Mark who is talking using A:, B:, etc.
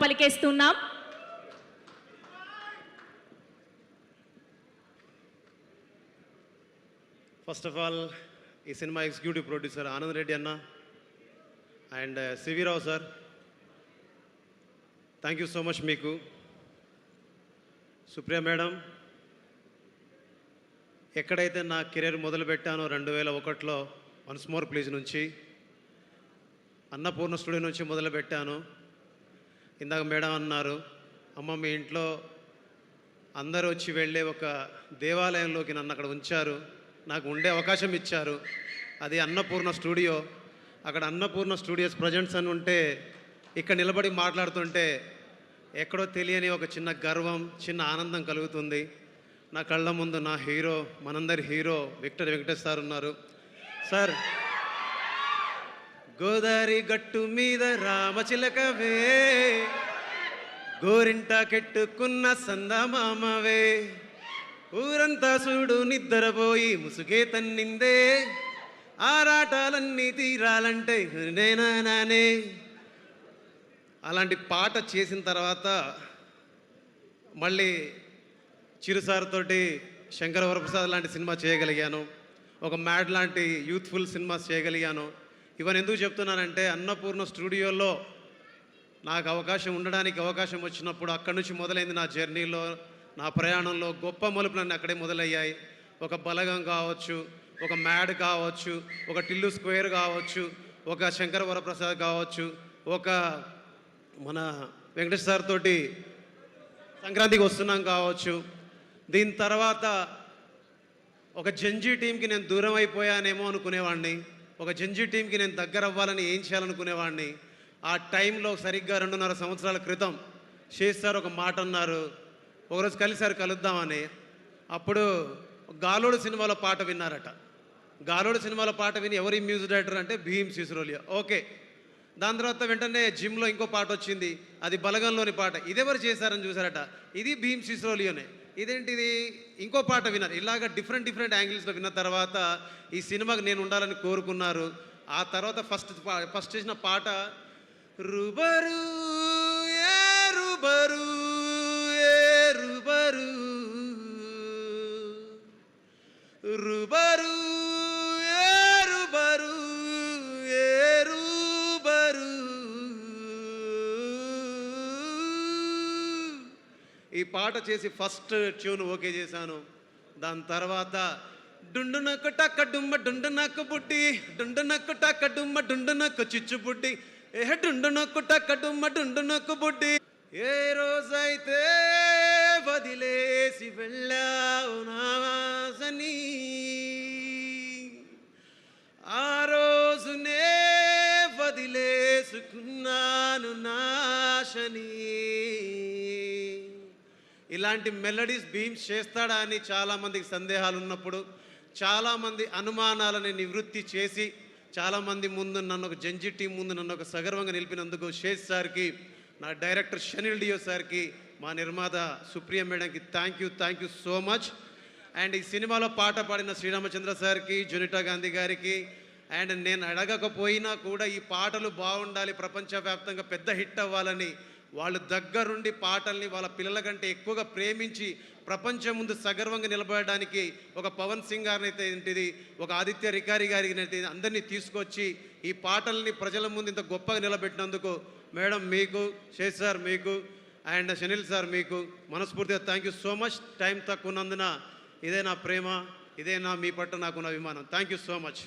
A: పలికేస్తున్నాం.
B: First of all ఈ cinema executive producer Anand Reddy అన్న and CV Rao sir, thank you so much. మీకు Supriya madam, ఎక్కడైతే నా కెరీర్ మొదలుపెట్టానో 2001లో వన్స్ మోర్ ప్లీజ్ నుంచి, అన్నపూర్ణ స్టూడియో నుంచి మొదలుపెట్టాను. ఇందాక మేడం అన్నారు, అమ్మ మీ ఇంట్లో అందరూ వచ్చి వెళ్ళే ఒక దేవాలయంలోకి నన్ను అక్కడ ఉంచారు, నాకు ఉండే అవకాశం ఇచ్చారు. అది అన్నపూర్ణ స్టూడియో. అక్కడ అన్నపూర్ణ స్టూడియోస్ ప్రజెంట్స్ అని ఉంటే ఇక్కడ నిలబడి మాట్లాడుతుంటే ఎక్కడో తెలియని ఒక చిన్న గర్వం, చిన్న ఆనందం కలుగుతుంది. నా కళ్ళ ముందు నా హీరో, మనందరి హీరో విక్టర్ వెంకటేష్ సార్ ఉన్నారు. సార్, గోదావరి గట్టు మీద రామచిలకవే, గోరింట కెట్టుకున్న సందమామవే, ఊరంతా చూడు నిద్రపోయి ముసుగే తన్నిందే, ఆరాటాలన్నీ తీరాలంటే నేనానే. అలాంటి పాట చేసిన తర్వాత మళ్ళీ చిరుసారితోటి శంకర వరప్రసాద్ లాంటి సినిమా చేయగలిగాను, ఒక మ్యాడ్ లాంటి యూత్ఫుల్ సినిమాస్ చేయగలిగాను. ఇవన్నీ ఎందుకు చెప్తున్నానంటే అన్నపూర్ణ స్టూడియోలో నాకు అవకాశం వచ్చినప్పుడు అక్కడి నుంచి మొదలైంది నా జర్నీలో, నా ప్రయాణంలో గొప్ప మలుపులన్నీ అక్కడే మొదలయ్యాయి. ఒక బలగం కావచ్చు, ఒక మ్యాడ్ కావచ్చు, ఒక టిల్లు స్క్వేర్ కావచ్చు, ఒక శంకర వరప్రసాద్ కావచ్చు, ఒక మన వెంకటేష్ సార్ తోటి సంక్రాంతికి వస్తున్నాం కావచ్చు. దీని తర్వాత ఒక జంజీ టీంకి నేను దూరం అయిపోయానేమో అనుకునేవాడిని, ఒక జంజీ టీంకి నేను దగ్గర అవ్వాలని ఏం చేయాలనుకునేవాడిని. ఆ టైంలో సరిగ్గా 2.5 సంవత్సరాల క్రితం శేష్ సార్ ఒక మాట అన్నారు, ఒకరోజు కలిసారు కలుద్దామని. అప్పుడు గాలోడు సినిమాలో పాట విన్నారట. గాలోడు సినిమాలో పాట విని ఎవరి మ్యూజిక్ డైరెక్టర్ అంటే భీమ్ సిసరోలియా. ఓకే, దాని తర్వాత వెంటనే జిమ్లో ఇంకో పాట వచ్చింది, అది బలగంలోని పాట. ఇదెవరు చేశారని చూసారట, ఇది భీమ్ సిసరోలియోనే. ఇదేంటిది, ఇంకో పాట విన్నారు. ఇలాగ డిఫరెంట్ యాంగిల్స్లో విన్న తర్వాత ఈ సినిమాకి నేను ఉండాలని కోరుకున్నారు. ఆ తర్వాత ఫస్ట్ చేసిన పాట రుబరు ఏ రుబరు ఏ రుబరు, రుబరు ఏ రుబరు ఏ రుబరు. ఈ పాట చేసి ఫస్ట్ ట్యూన్ ఓకే చేశాను. దాని తర్వాత డుండు నక్కు టక్క డుమ్మ డుండు నక్కు బుట్టి, డుండు నక్కు టక్క డుమ్మ డుండు నక్కు చిచ్చు బుట్టి, డుండు నక్కు టక్క డుమ్మ డుండు నక్కు బుట్టి. ఏ రోజైతే వదిలేసి వెళ్ళావు నావాసని, ఆ రోజునే వదిలేసుకున్నాను నాశని. ఇలాంటి మెలడీస్ భీమ్స్ చేస్తాడా అని చాలామందికి సందేహాలు ఉన్నప్పుడు, చాలామంది అనుమానాలని నివృత్తి చేసి, చాలామంది ముందు నన్ను ఒక జంజీ టీం ముందు నన్ను ఒక సగర్వంగా నిలిపినందుకు శేష్ సార్కి, నా డైరెక్టర్ షనిల్ డియో సార్కి, మా నిర్మాత సుప్రియ మేడంకి thank you so much. And ఈ సినిమాలో పాట పాడిన శ్రీరామచంద్ర సార్కి, జునిటా గాంధీ గారికి, అండ్ నేను అడగకపోయినా కూడా ఈ పాటలు బాగుండాలి, ప్రపంచవ్యాప్తంగా పెద్ద హిట్ అవ్వాలని వాళ్ళు దగ్గరుండి పాటల్ని వాళ్ళ పిల్లల కంటే ఎక్కువగా ప్రేమించి ప్రపంచం ముందు సగర్వంగా నిలబడడానికి ఒక పవన్ సింగ్ గారిని అయితే ఏంటిది, ఒక ఆదిత్య రికారి గారికి అయితే అందరినీ తీసుకొచ్చి ఈ పాటల్ని ప్రజల ముందు ఇంత గొప్పగా నిలబెట్టినందుకు మేడం మీకు, శేష్ సార్ మీకు, అండ్ షనిల్ సార్ మీకు మనస్ఫూర్తిగా thank you so much. Time తక్కువ ఉన్నందున ఇదే నా ప్రేమ, ఇదే నా మీ పట్ల నాకున్న అభిమానం. Thank you so much.